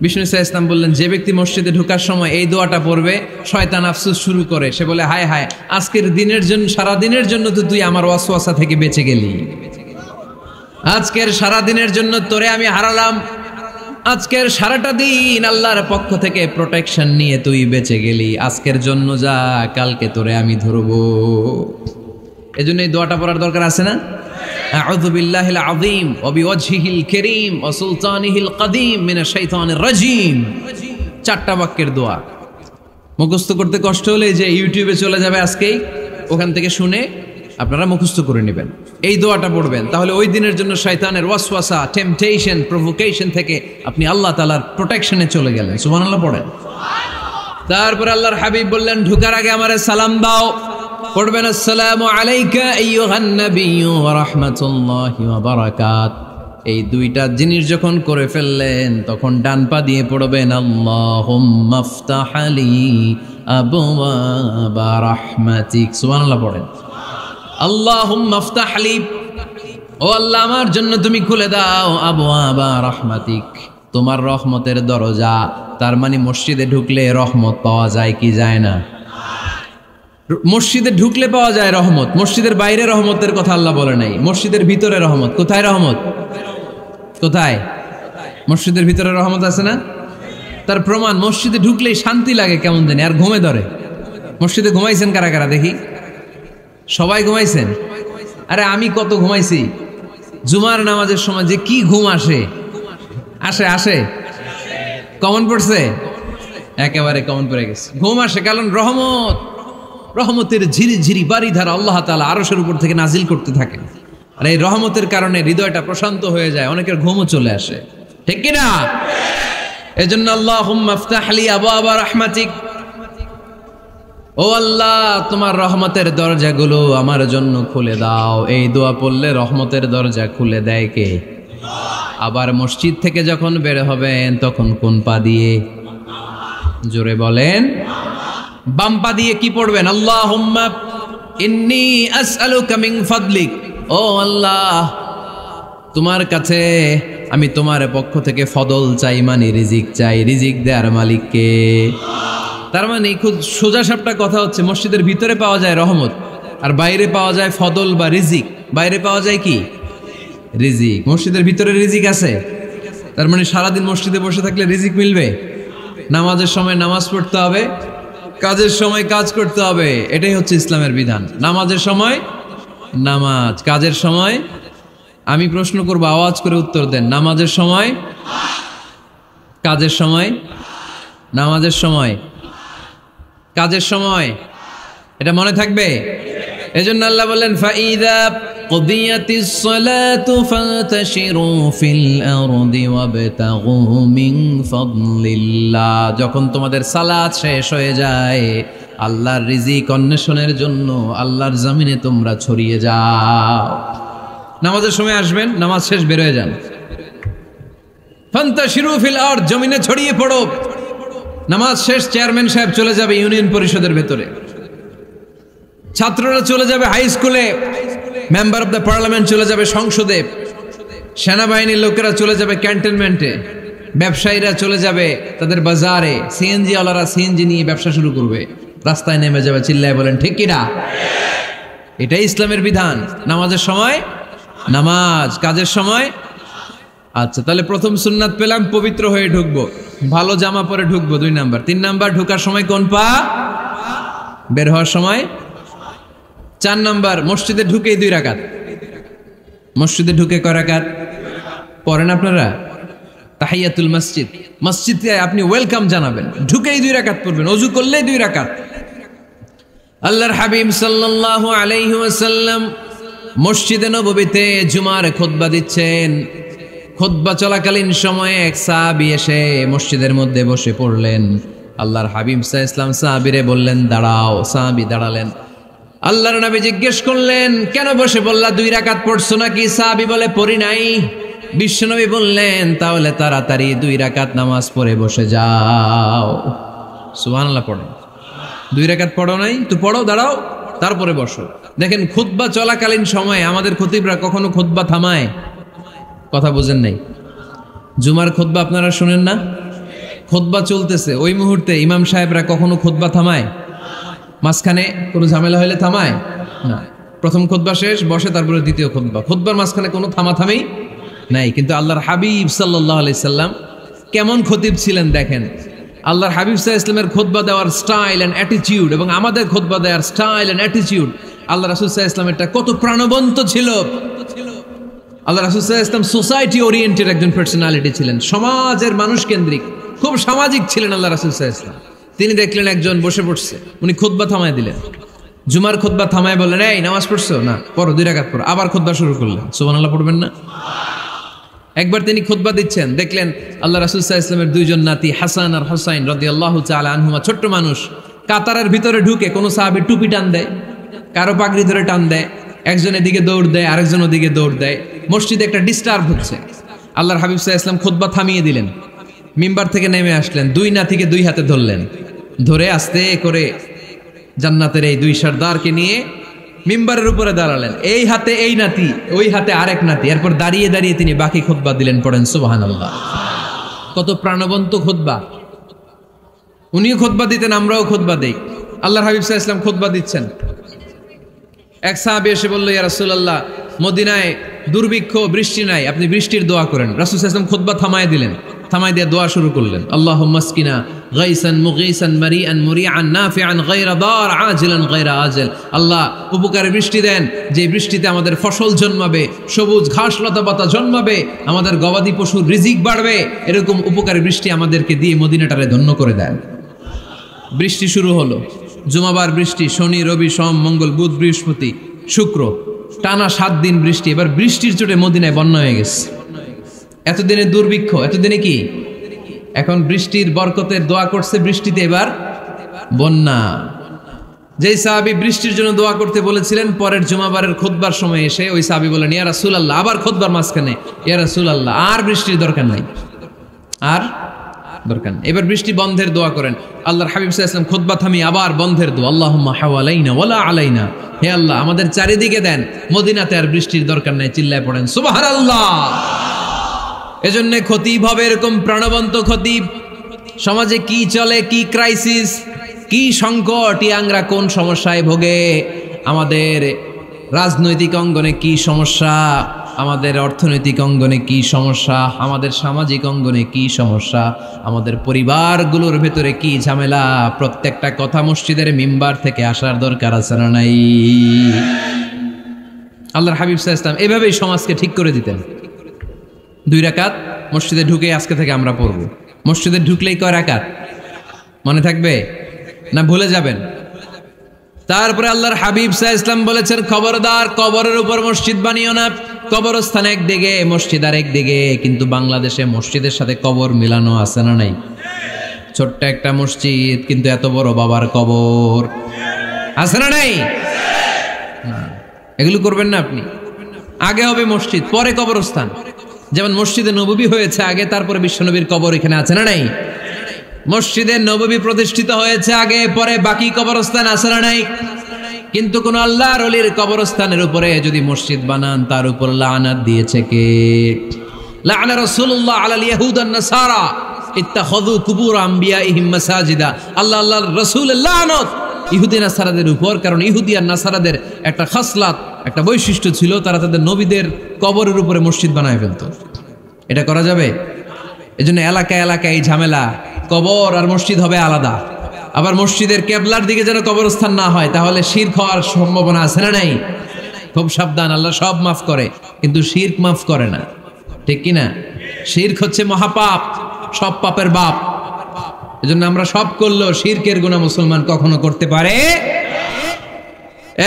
বিষ্ণু সাল্লাল্লাহু আলাইহি ওয়াসাল্লাম বললেন, যে ব্যক্তি মসজিদে ঢোকার সময় এই দোয়াটা পড়বে, শয়তান আফসোস শুরু করে, সে বলে, হায় হায়, আজকের দিনের জন্য, সারা দিনের জন্য তো তুই আমার ওয়াসওয়াসা থেকে বেঁচে গেলি, আজকের সারা দিনের জন্য তোরে আমি হারালাম, আজকের সারাটা দিন আল্লাহর পক্ষ থেকে প্রোটেকশন নিয়ে তুই বেঁচে গেলি, আজকের জন্য যা, কালকে তোরে আমি ধরবো। এজন্য এই দোয়াটা পড়ার দরকার আছে না? আউযু বিল্লাহিল আযীম ওয়া বিওয়াজহিল কারীম ওয়া সুলতানিহিল কদীম মিনাশ শাইতানির রাজীম। 4টা বাক্যের দোয়া। মুখস্থ করতে কষ্ট হলে যে ইউটিউবে চলে যাবে আজকেই, ওখান থেকে শুনে আপনারা মুখস্থ করে নেবেন, এই দোয়াটা পড়বেন। তাহলে ওই দিনের জন্য শয়তানের ওয়াসওয়াসা, টেম্পটেশন, প্রভোকেশন থেকে আপনি আল্লাহ তাআলার প্রোটেকশনে চলে গেলেন। সুবহানাল্লাহ পড়েন। তারপর আল্লাহর হাবিব বললেন, ঢোকার আগে আমারে সালাম দাও। পড়বেন, আসসালামু আলাইকা আইয়ুহান নাবিয়্যু ওয়া রাহমাতুল্লাহি ওয়া বারাকাত। এই 2টা জিনিস যখন করে ফেললেন, তখন ডান পা দিয়ে পড়বেন, আল্লাহুম্মা আফতাহ আলী আবওয়াবা রাহমাতিক। সুবহানাল্লাহ পড়েন। আল্লাহুম্মা আফতাহ লি, ও আল্লাহ আমার জন্য তুমি খুলে দাও আবওয়াবা রাহমাতিক, তোমার রহমতের দরজা। তার মানে মসজিদে ঢুকলে রহমত পাওয়া যায় কি যায় না? মসজিদে ঢুকলে পাওয়া যায় রহমত, মসজিদের বাইরে রহমতের কথা আল্লাহ বলে নাই। মসজিদের ভিতরে রহমত। কোথায় রহমত? কোথায়? মসজিদের ভিতরে রহমত আছে না? তার প্রমাণ মসজিদে ঢুকলেই শান্তি লাগে কেমন জানি, আর ঘুমে ধরে। মসজিদে ঘুমাইছেন কারা কারা দেখি? সবাই ঘুমাইছেন? আরে আমি কত ঘুমাইছি। জুমার নামাজের সময় যে কি ঘুম আসে, আসে আসে কমন পড়ছে, একেবারে কমন পড়ে গেছে। ঘুম আসে কারণ রহমত, রহমতের ঝিরি ঝিরি বাড়ি ধারা আল্লাহ তাআলা আরশের উপর থেকে নাজিল করতে থাকে। আর এই রহমতের কারণে হৃদয়টা প্রশান্ত হয়ে যায়, অনেকের ঘুমও চলে আসে, ঠিক কিনা? এজন্য আল্লাহুম্মা আফতাহ লি আবওয়াবা রাহমাতিক, ও আল্লাহ তোমার রহমতের দরজাগুলো আমার জন্য খুলে দাও। এই দোয়া পড়লে রহমতের দরজা খুলে দেয় কে? আবার মসজিদ থেকে যখন বের হবেন তখন কোন পা দিয়ে? জোরে বলেন। বাম পা দিয়ে কি পড়বেন? আল্লাহুম্মা ইন্নী আসআলুকা মিন ফাদলিক, ও আল্লাহ তোমার কাছে আমি তোমার পক্ষ থেকে ফদল চাই, মানে রিজিক চাই। রিজিক দেয়ার মালিক কে? তার মানে খুব সোজা সাপটা কথা হচ্ছে, মসজিদের ভিতরে পাওয়া যায় রহমত, আর বাইরে পাওয়া যায় ফদল বা রিজিক। বাইরে পাওয়া যায় কি? রিজিক। মসজিদের ভিতরে রিজিক আছে। তার মানে সারাদিন মসজিদে বসে থাকলে রিজিক মিলবে? নামাজের সময় নামাজ পড়তে হবে, কাজের সময় কাজ করতে হবে, এটাই হচ্ছে ইসলামের বিধান। নামাজের সময় নামাজ, কাজের সময়। আমি প্রশ্ন করবো, আওয়াজ করে উত্তর দেন। নামাজের সময়, কাজের সময়, নামাজের সময়, কাজের সময়, এটা মনে থাকবে। এজন্য আল্লাহ বললেন ফাইদা কুদিয়াতিস সালাতু ফান্তাশিরু ফিল আরদি ওয়াবতাগু মিন ফাদলিল্লাহ। যখন তোমাদের সালাত শেষ হয়ে যায়, আল্লাহর রিজিক অন্বেষণের জন্য আল্লাহর জমিনে তোমরা ছড়িয়ে যাও। নামাজের সময় আসবেন, নামাজ শেষ বের হয়ে যান। ফান্তাশিরু ফিল আরদ, জমিনে ছড়িয়ে পড়ো। নামাজ শেষ চেয়ারম্যান সাহেব চলে যাবে ইউনিয়ন পরিষদের ভেতরে, ছাত্ররা চলে যাবে হাই স্কুলে, মেম্বার অফ দ্য পার্লামেন্ট চলে যাবে সংসদে, সেনাবাহিনীর লোকেরা চলে যাবে ক্যান্টনমেন্টে, ব্যবসায়ীরা চলে যাবে তাদের বাজারে, সিএনজি ওয়ালারা সিএনজি নিয়ে ব্যবসা শুরু করবে, রাস্তায় নেমে যাবে, চিল্লায় বলেন ঠিক কিনা? এটাই ইসলামের বিধান। নামাজের সময় নামাজ, কাজের সময়। আচ্ছা, তাহলে প্রথম সুন্নাত পেলাম, পবিত্র হয়ে ঢুকবো, ভালো জামা পরে ঢুকবো 2 নাম্বার। 3 নাম্বার, ঢোকার সময় কোন পা? বের হওয়ার সময় 4 নাম্বার, মসজিদে ঢুকেই 2 রাকাত। মসজিদে ঢুকে কয় রাকাত পড়েন আপনারা? তাহিয়াতুল মসজিদ, মসজিদে আপনি ওয়েলকাম জানাবেন, ঢুকেই 2 রাকাত পড়বেন, ওযু করলেই 2 রাকাত। আল্লাহর হাবিব সাল্লাল্লাহু আলাইহি ওয়াসাল্লাম মসজিদে নববীতে জুমার খুতবা দিচ্ছেন। খুতবা চলাকালীন সময়ে এক সাহাবী এসে মসজিদের মধ্যে বসে পড়লেন। আল্লাহর হাবিব সাল্লাল্লাহু আলাইহি ওয়াসাল্লাম সাহাবীরে বললেন দাঁড়াও। সাহাবী দাঁড়ালেন। আল্লাহর নবী জিজ্ঞেস করলেন কেন বসে বললা? 2 রাকাত পড়ছো নাকি? সাহাবী বলে পড়ি নাই। বিশ্বনবী বললেন তাহলে তাড়াতাড়ি 2 রাকাত নামাজ পড়ে বসে যাও। সুবহানাল্লাহ পড়ো। 2 রাকাত পড়ো নাই তো পড়ো, দাঁড়াও, তারপরে বসো। দেখেন খুতবা চলাকালীন সময়ে আমাদের খতিবরা কখনো খুতবা থামায়? কথা বুঝেন নাই? জুমার খুতবা আপনারা শুনেন না? খুতবা চলতেছে, ওই মুহূর্তে ইমাম সাহেবরা কখনো খুতবা থামায়? মাঝখানে কোনো ঝামেলা হলে থামায় না। প্রথম খুতবা শেষ, বসে, তারপরে দ্বিতীয় খুতবা। খুতবার মাঝখানে কোনো থামাথামি নাই। কিন্তু আল্লাহর হাবিব সাল্লাল্লাহু আলাইহি সাল্লাম কেমন খতিব ছিলেন দেখেন। আল্লাহর হাবিব সাল্লাল্লাহু আলাইহি ওয়াসাল্লামের খুতবা দেওয়ার স্টাইল এন্ড অ্যাটিটিউড এবং আমাদের খুতবা দেওয়ার স্টাইল এন্ড অ্যাটিটিউড, আল্লাহ রাসূল সাল্লাল্লাহু আলাইহি ওয়াসাল্লামেরটা কত প্রাণবন্ত ছিল। আল্লাহ রাসূল সাল্লাল্লাহু আলাইহি ওয়াসাল্লাম সোসাইটি ওরিয়েন্টেড একজন পার্সোনালিটি ছিলেন, সমাজের মানুষ কেন্দ্রিক, খুব সামাজিক ছিলেন আল্লাহ রাসূল সাল্লাল্লাহু আলাইহি ওয়াসাল্লাম। তিনি দেখলেন একজন বসে পড়ছে, উনি খুতবা থামায় দিলেন। জুমার খুতবা থামায় বললেন এই নামাজ পড়ছো না, পড়ো 2 রাকাত পড়ো। আবার খুতবা শুরু করলেন। সুবহানাল্লাহ পড়বেন না? একবার তিনি খুতবা দিচ্ছেন, দেখলেন আল্লাহ রাসূল সাল্লাল্লাহু আলাইহি ওয়াসাল্লামের 2 জন নাতি হাসান আর হুসাইন রাদিয়াল্লাহু তাআলা আনহুমা, ছোট্ট মানুষ, কাতারের ভিতরে ঢুকে কোনো সাহাবী টুপি টান দেয়, কারো পাগড়ি ধরে টান দেয়, একজন এদিকে দৌড় দেয়, আরেকজন ওদিকে দৌড় দেয়। মসজিদে একটা ডিস্টার্ব হচ্ছে। আল্লাহর হাবিব সাল্লাল্লাহু আলাইহি ওয়াসাল্লাম খুতবা থামিয়ে দিলেন, মিম্বার থেকে নেমে আসলেন, 2 নাতিকে 2 হাতে ধরলেন, ধরে আস্তে করে জান্নাতের এই দুই সর্দারকে নিয়ে মিম্বারের উপরে দাঁড়ালেন, এই হাতে এই নাতি, ওই হাতে আরেক নাতি। এরপর দাঁড়িয়ে দাঁড়িয়ে তিনি বাকি খুতবা দিলেন। পড়েন সুবহানাল্লাহ। কত প্রাণবন্ত খুতবা। উনিও খুতবা দিতেন, আমরাও খুতবা দেই। আল্লাহর হাবিব সাল্লাল্লাহু আলাইহি ওয়াসাল্লাম খুতবা দিচ্ছেন। এক সাহাবী এসে বলল, ইয়া রাসূলুল্লাহ, মদিনায় দুর্ভিক্ষ, বৃষ্টি নাই, আপনি বৃষ্টির দোয়া করেন। রাসূল সাল্লাল্লাহু আলাইহি ওয়াসাল্লাম খুতবা থামায় দিলেন, থামায় দিয়ে দোয়া শুরু করলেন। আল্লাহুম্মা আসকিনা গাইসান মুগীসান মারিআন মুরিআন নাফিআন গায়রা দার আজিলান গায়রা আজল। আল্লাহ, উপকারে বৃষ্টি দেন, যে বৃষ্টিতে আমাদের ফসল জন্মাবে, সবুজ ঘাস লতা পাতা জন্মাবে, আমাদের গবাদি পশুর রিজিক বাড়বে, এরকম উপকারী বৃষ্টি আমাদেরকে দিয়ে মদিনাটারে ধন্য করে দেন। বৃষ্টি শুরু হলো। জুমাবার বৃষ্টি, শনি রবি সোম মঙ্গল বুধ বৃহস্পতি শুক্র, টানা 7 দিন বৃষ্টি। এবার বৃষ্টির চোটে মদিনায় বন্যা হয়ে গেছে। এতদিনে দুর্ভিক্ষ, এতদিনে কি? এখন বৃষ্টির বরকতের দোয়া করছে, বৃষ্টিতে এবার বন্যা। যেই সাহাবী বৃষ্টির জন্য দোয়া করতে বলেছিলেন, পরের জুমাবারের খুতবার সময় এসে ওই সাহাবী বলেন, ইয়া রাসূলুল্লাহ, আবার খুতবার মাঝখানে, ইয়া রাসূলুল্লাহ, আর বৃষ্টির দরকার নাই, আর দরকার নেই, এবার বৃষ্টি বন্ধের দোয়া করেন। আল্লাহর হাবিব সাল্লাল্লাহু আলাইহি ওয়াসাল্লাম খুতবা থামিয়ে আবার বন্ধের দোয়া, আল্লাহুম্মা হাওয়ালাইনা ওয়ালা আলাইনা। হে আল্লাহ, আমাদের চারিদিকে দেন, মদিনাতে আর বৃষ্টির দরকার নাই। চিল্লায় পড়েন সুবহানাল্লাহ। এজন্য খতিব হবে এরকম প্রাণবন্ত খতিব। সমাজে কি চলে, কি ক্রাইসিস, কি সংকট, ইয়াংরা কোন সমস্যায় ভোগে, আমাদের রাজনৈতিক অঙ্গনে কি সমস্যা, আমাদের অর্থনৈতিক অঙ্গনে কি সমস্যা, আমাদের সামাজিক অঙ্গনে কি সমস্যা, আমাদের পরিবারগুলোর ভেতরে কি ঝামেলা, প্রত্যেকটা কথা মসজিদের মিম্বার থেকে আসার দরকার আছে না নাই? আল্লাহর হাবিব সাল্লাল্লাহু আলাইহি ওয়াসাল্লাম এভাবেই সমাজকে ঠিক করে দিতেন। 2 রাকাত মসজিদে ঢুকে আজকে থেকে আমরা পড়ব। মসজিদে ঢুকলেই কয় রাকাত মনে থাকবে না ভুলে যাবেন? তারপরে আল্লাহর হাবিব সাল্লাল্লাহু আলাইহি ওয়াসাল্লাম বলেছেন, খবরদার কবরের উপর মসজিদ বানিও না। কবরস্থান একদিকে, মসজিদ আর একদিকে। কিন্তু বাংলাদেশে মসজিদের সাথে কবর মিলানো আছে না নাই? ছোট্ট একটা মসজিদ, কিন্তু এত বড় বাবার কবর আছে না নাই? এগুলো করবেন না আপনি। আগে হবে মসজিদ, পরে কবরস্থান। যেমন মসজিদে নববী হয়েছে আগে, তারপরে বিশ্বনবীর কবর এখানে আছে না নাই? মসজিদে নববী প্রতিষ্ঠিত হয়েছে আগে, পরে বাকি কবরস্থান আছে না নাই? কিন্তু কোন আল্লাহর ওলির কবরস্থানের উপরে যদি মসজিদ বানান, তার উপর লানাত দিয়েছে কে? লাআনা রাসূলুল্লাহ আলাল ইয়াহুদ ওয়ান নাসারা ইত্তাখাযু কুবুর আমবিয়াইহিম মাসাজিদা। আল্লাহর রাসূলের লানত ইহুদি নাসারাদের উপর, কারণ ইহুদি আর নাসারাদের একটা খাসলাত, একটা বৈশিষ্ট্য ছিল, তারা তাদের নবীদের কবরের উপরে মসজিদ বানায় ফেলতো। এটা করা যাবে? এজন্য এলাকায় এলাকায় এই ঝামেলা, কবর আর মসজিদ হবে আলাদা। আবার মসজিদের কেবলার দিকে যেন কবরস্থান না হয়, তাহলে শিরক হওয়ার সম্ভাবনা আছে না নাই? খুব সাবধান। আল্লাহ সব মাফ করে, কিন্তু শিরক মাফ করে না, ঠিক কি না? শিরক হচ্ছে মহাপাপ, সব পাপের বাপ। এজন্য আমরা সব করলেও শিরকের গুনাহ মুসলমান কখনো করতে পারে।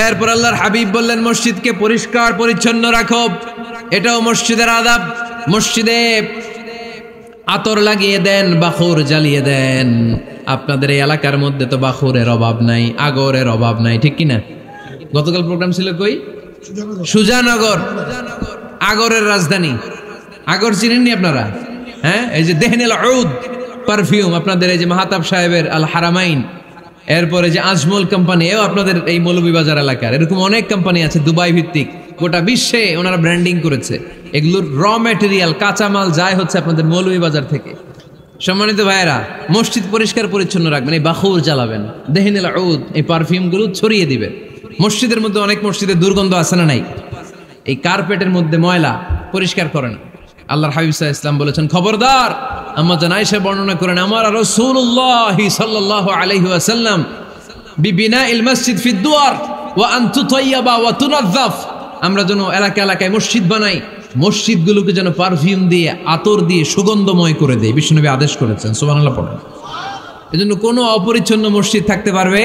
এরপর আল্লাহর হাবিব বললেন, মসজিদকে পরিষ্কার পরিচ্ছন্ন রাখো, এটাও মসজিদের আদাব। মসজিদে আতর লাগিয়ে দেন, বাখুর জ্বালিয়ে দেন। আপনাদের এই এলাকার মধ্যে তো বাখুরের অভাব নাই, আগরের অভাব নাই, ঠিক কিনা? গতকাল প্রোগ্রাম ছিল কই? সুজানগর, আগরের রাজধানী। আগর চিনেননি আপনারা? হ্যাঁ, এই যে দেহনেল উদ পারফিউম, আপনাদের এই যে মাহতাব সাহেবের আল হারামাইন, এরপরে যে আজমল কোম্পানি, এও আপনাদের এই মৌলভীবাজার এলাকার। এরকম অনেক কোম্পানি আছে দুবাই ভিত্তিক, গোটা বিশ্বে ওনারা ব্র্যান্ডিং করেছে। এগুলোর র ম্যাটেরিয়াল, কাঁচামাল যায় হচ্ছে আপনাদের মৌলভীবাজার থেকে। সম্মানিত ভাইয়েরা, মসজিদ পরিষ্কার পরিচ্ছন্ন রাখবেন, এই বাখুর জ্বালাবেন, দেহনেল উদ, এই পারফিউমগুলো ছড়িয়ে দিবেন। মসজিদের মধ্যে অনেক মসজিদে দুর্গন্ধ আছে না নাই? এই কার্পেটের মধ্যে ময়লা, পরিষ্কার করেন। আল্লাহর হাবিব সাল্লাল্লাহু আলাইহি ওয়াসাল্লাম বলেছেন, খবরদার। আম্মা জান আয়েশা বর্ণনা করেন, আমার রাসূলুল্লাহ সাল্লাল্লাহু আলাইহি ওয়াসাল্লাম বিবিনাইল মসজিদ ফি দুয়ার ওয়া আন তুতাইয়াবা ওয়া তুনাযাফ। আমরা যেন এলাকা এলাকায় মসজিদ বানাই, মসজিদগুলোকে যেন পারফিউম দিয়ে, আতর দিয়ে সুগন্ধময় করে দেয়। বিশ্বনবী আদেশ করেছেন, সুবহানাল্লাহ পড়েন। এজন্য কোনো অপরিচ্ছন্ন মসজিদ থাকতে পারবে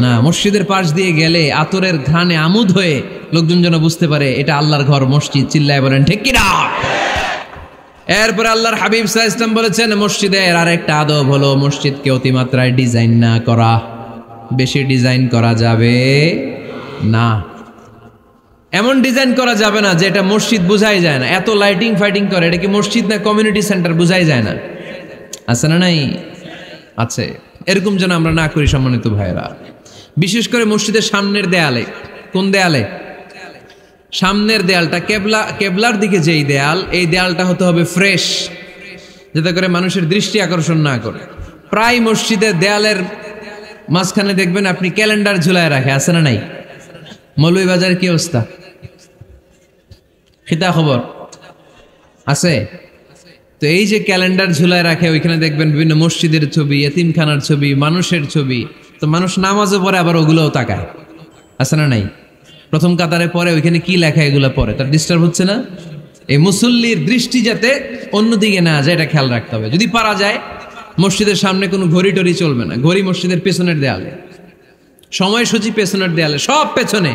না। মসজিদের পাশ দিয়ে গেলে আতরের ঘ্রাণে আমোদ হয়ে লোকজন যেন বুঝতে পারে এটা আল্লাহর ঘর, মসজিদ। চিল্লায় বলেন ঠিক কিনা? এরপরে আল্লাহর হাবিব সাল্লাল্লাহু আলাইহি ওয়াসাল্লাম বলেছেন, মসজিদের আরেকটা আদব হলো মসজিদকে অতিমাত্রায় ডিজাইন না করা। বেশি ডিজাইন করা যাবে না। এমন ডিজাইন করা যাবে না যে এটা মসজিদ বোঝাই যায় না। এত লাইটিং ফাইটিং করে, এটা কি মসজিদ না কমিউনিটি সেন্টার বোঝাই যায় না। আছে না নাই? আছে। এরকম যেন আমরা না করি সম্মানিত ভাইয়েরা। বিশেষ করে মসজিদের সামনের দেয়ালে, কোন দেয়ালে? সামনের দেয়ালটা কেবলার দিকে যেই দেয়াল, এই দেয়ালটা হতে হবে ফ্রেশ, যাতে করে মানুষের দৃষ্টি আকর্ষণ না করে। প্রায় মসজিদের দেয়ালের মাঝখানে দেখবেন আপনি ক্যালেন্ডার ঝুলায় রাখে, আছে না নাই? মৌলভীবাজারের কি অবস্থা? খিতা খবর আছে? তো এই যে ক্যালেন্ডার ঝুলায় রাখে, ওইখানে দেখবেন বিভিন্ন মসজিদের ছবি, এতিমখানার ছবি, মানুষের ছবি। তো মানুষ নামাজও পড়ে, আবার ওগুলোও তাকায়, আছে না নাই? প্রথম কাতারে পরে ওইখানে কি লেখা, এগুলো পরে, তার ডিস্টার্ব হচ্ছে না? এই মুসল্লির দৃষ্টি যাতে অন্যদিকে না যায়, এটা খেয়াল রাখতে হবে। যদি পারা যায় মসজিদের সামনে কোনো ঘড়ি টড়ি চলবে না, ঘড়ি মসজিদের পেছনের দেয়ালে, সময়সূচি পেছনের দেয়ালে, সব পেছনে।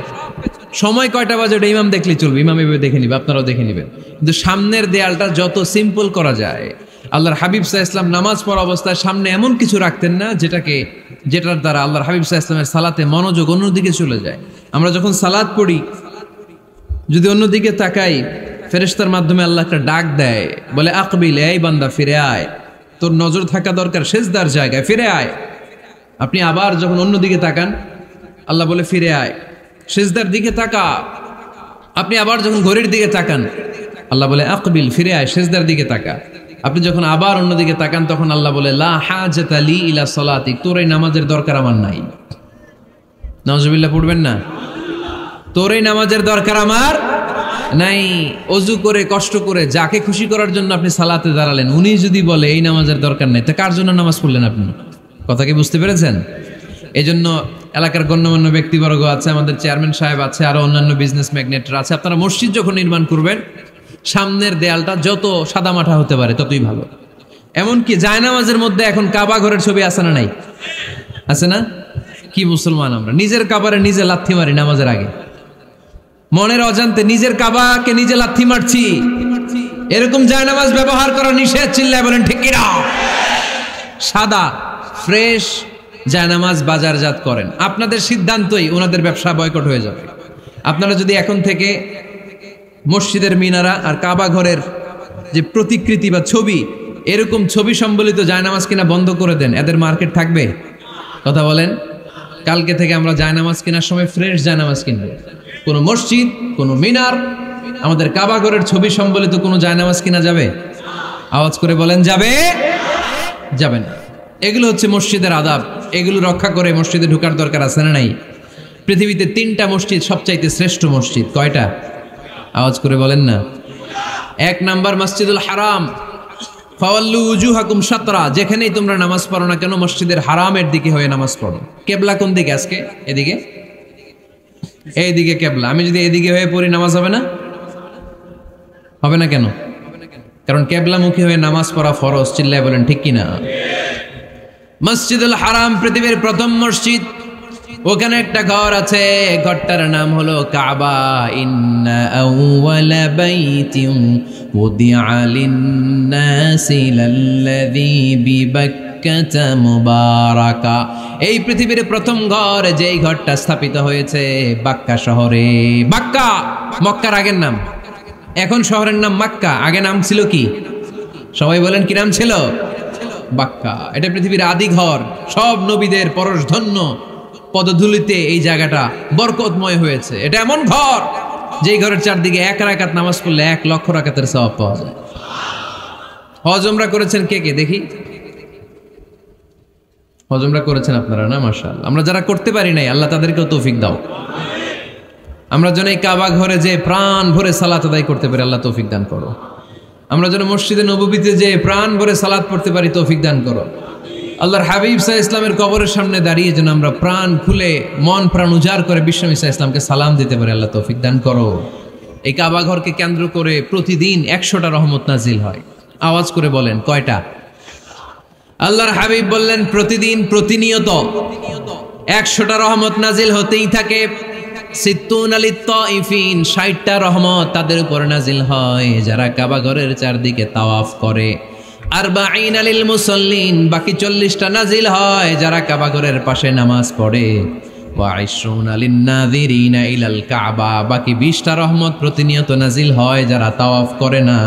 সময় কয়টা বাজে ওটা ইমাম দেখলেই চলবে, ইমাম এভাবে দেখে নিবে, আপনারাও দেখে নিবেন। কিন্তু সামনের দেয়ালটা যত সিম্পল করা যায়। আল্লাহর হাবিব সাল্লাল্লাহু আলাইহি ওয়াসাল্লাম নামাজ পড়া অবস্থায় সামনে এমন কিছু রাখতেন না যেটার দ্বারা আল্লাহর হাবিব সাল্লাল্লাহু আলাইহি ওয়াসাল্লামের সালাতে মনোযোগ অন্যদিকে চলে যায়। আমরা যখন সালাত পড়ি, যদি অন্যদিকে তাকাই, ফেরেশতার মাধ্যমে আল্লাহ একটা ডাক দেয়, বলে আকবিল, এই বান্দা ফিরে আয়, তোর নজর থাকা দরকার সিজদার জায়গায়, ফিরে আয়। আপনি আবার যখন অন্যদিকে তাকান, আল্লাহ বলে ফিরে আয়, সিজদার দিকে তাকা। আপনি আবার যখন ঘড়ির দিকে তাকান, আল্লাহ বলে আকবিল, ফিরে আয়, সিজদার দিকে তাকা। আপনি যখন আবার অন্যদিকে তাকান, তখন আল্লাহ বলে লা হাজাতা লি ইলা সালাতিক, তোর এই নামাজের দরকার আমার নাই। নাউজুবিল্লাহ পড়বেন না? তোর এই নামাজের দরকার আমার নাই। অজু করে কষ্ট করে যাকে খুশি করার জন্য আপনি সালাতে দাঁড়ালেন, উনি যদি বলে এই নামাজের দরকার নেই, তা কার জন্য নামাজ পড়লেন আপনি? কথা কি বুঝতে পেরেছেন? এই জন্য এলাকার গণ্যমান্য ব্যক্তিবর্গ আছে, আমাদের চেয়ারম্যান সাহেব আছে, আরো অন্যান্য বিজনেস ম্যাগনেটরা আছে, আপনারা মসজিদ যখন নির্মাণ করবেন, সামনের দেয়ালটা যত সাদামাটা হতে পারে ততই ভালো। এমনকি জায়নামাজের মধ্যে এখন কাবা ঘরের ছবি আছে না নাই? আছে না? কি মুসলমান আমরা, নিজের কাবারে নিজে লাথি মারি নামাজের আগে, মনের অজান্তে নিজের কাবাকে নিজে লাথি মারছি। এরকম জায়নামাজ ব্যবহার করা নিষেধ। চিল্লায় বলেন ঠিক কিনা? সাদা ফ্রেশ জায়নামাজ বাজারজাত করেন, আপনাদের সিদ্ধান্তই ওনাদের ব্যবসা বয়কট হয়ে যাবে। আপনারা যদি এখন থেকে মসজিদের মিনারা আর কাবা ঘরের যে প্রতিকৃতি বা ছবি, এরকম ছবি সম্বলিত জায়নামাজ কিনা বন্ধ করে দেন, এদের মার্কেট থাকবে? কথা বলেন। কালকে থেকে আমরা জায়নামাজ কেনার সময় ফ্রেশ জায়নামাজ কিনবো। কোনো মসজিদ, কোনো মিনার, আমাদের কাবা ঘরের ছবি সম্বলিত কোনো জায়নামাজ কিনা যাবে? আওয়াজ করে বলেন, যাবে? যাবে না। এগুলো হচ্ছে মসজিদের আদাব, এগুলো রক্ষা করে মসজিদে ঢোকার দরকার আছে না নাই? পৃথিবীতে 3টা মসজিদ সবচাইতে শ্রেষ্ঠ মসজিদ। কয়টা? আওয়াজ করে বলেন না। 1 নাম্বার মসজিদুল হারাম, ফাওয়াল্লু উজুহাকুম শাতরা, যেখানেই তোমরা নামাজ পড়ো না কেন মসজিদের হারামের দিকে হয়ে নামাজ পড়ো। কেবলা কোন দিকে আজকে? এদিকে, এইদিকে কেবলা। আমি যদি এদিকে হয়ে পড়ি, নামাজ হবে না? হবে না কেন? কারণ কেবলামুখী হয়ে নামাজ পড়া ফরজ। চিল্লায় বলেন ঠিক কিনা? মসজিদুল হারাম পৃথিবীর প্রথম মসজিদ। ওখানে একটা ঘর আছে, ঘরটার নাম হলো কাবা। ইন্না আউওয়ালা বাইতিন উদিআ লিন-নাসি লাল্লাযী বিবাক্কাতা মুবারাকা। এই পৃথিবীর প্রথম ঘর, যেই ঘরটা স্থাপিত হয়েছে বাক্কা শহরে। বাক্কা মক্কার আগের নাম, এখন শহরের নাম মক্কা। আগে নাম ছিল কি? সবাই বলেন, কি নাম ছিল? বাক্কা। এটা পৃথিবীর আদি ঘর। সব নবীদের পরশধন্য পদধূলিতে এই জায়গাটা বরকতময় হয়েছে। এটা এমন ঘর, যেই ঘরের চারদিকে 1 রাকাত নামাজ পড়লে 1 লক্ষ রাকাতের সওয়াব পাওয়া যায়। হজ উমরা করেছেন কে কে দেখি? হজ উমরা করেছেন আপনারা না? মাশাআল্লাহ। আমরা যারা করতে পারি নাই, আল্লাহ তাদেরকেও তৌফিক দাও। আমরা যেন এই কাবা ঘরে যে প্রাণ ভরে সালাত আদায় করতে পারি, আল্লাহ তৌফিক দান করো। আমরা যেন মসজিদে নববীতে যে প্রাণ ভরে সালাত পড়তে পারি, তৌফিক দান করো। আল্লাহর হাবিব সাল্লাল্লাহু আলাইহি ওয়াসাল্লামের কবরের সামনে দাঁড়িয়ে যেন আমরা প্রাণ খুলে, মন প্রাণ উজাড় করে বিশ্বনবী সাল্লাল্লাহু আলাইহি ওয়াসাল্লামকে সালাম দিতে পারি, আল্লাহ তৌফিক দান করো। এই কাবা ঘরকে কেন্দ্র করে প্রতিদিন 100টা রহমত নাজিল হয়। আওয়াজ করে বলেন, কয়টা? আল্লাহর হাবিব বললেন, প্রতিদিন, প্রতিনিয়ত 100টা রহমত নাজিল হতেই থাকে। 60টা রহমত তাদের উপর নাজিল হয় যারা কাবা ঘরের চারদিকে তাওয়াফ করে। 40 লিল মুসাল্লিন, বাকি 40টা নাজিল হয় যারা কাবা ঘরের পাশে নামাজ পড়ে। ওয়া 20 লিন নাযিরিনা ইলাল কাবা, বাকি 20টা রহমত প্রতিনিয়ত নাজিল হয় যারা তাওয়াফ করে না,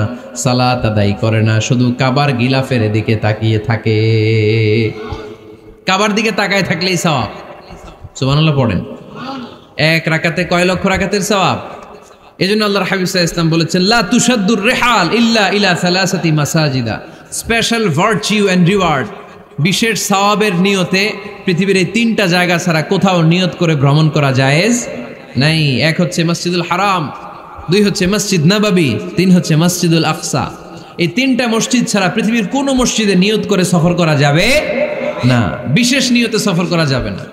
সালাত আদায় করে না, শুধু কাবার গিলাফের দিকে তাকিয়ে থাকে। কাবার দিকে তাকায় থাকলেই সওয়াব। সুবহানাল্লাহ পড়েন। এক রাকাতে কয় লক্ষ রাকাতের সওয়াব। এজন্য আল্লাহর হাবিব সাল্লাল্লাহু আলাইহি ওয়াসাল্লাম বলেছেন, লা তুশাদ্দুর রিহাল ইল্লা ইলা সালাসাতি মাসাজিদা। স্পেশাল ভার্চু এন্ড রিওয়ার্ড, বিশেষ সওয়াবের নিয়তে পৃথিবীর এই তিনটা জায়গা ছাড়া কোথাও নিয়ত করে ভ্রমণ করা জায়েজ নাই। এক হচ্ছে মসজিদুল হারাম, দুই হচ্ছে মসজিদ নববী, তিন হচ্ছে মসজিদুল আকসা। এই তিনটা মসজিদ ছাড়া পৃথিবীর কোনো মসজিদে নিয়ত করে সফর করা যাবে না, বিশেষ নিয়তে সফর করা যাবে না।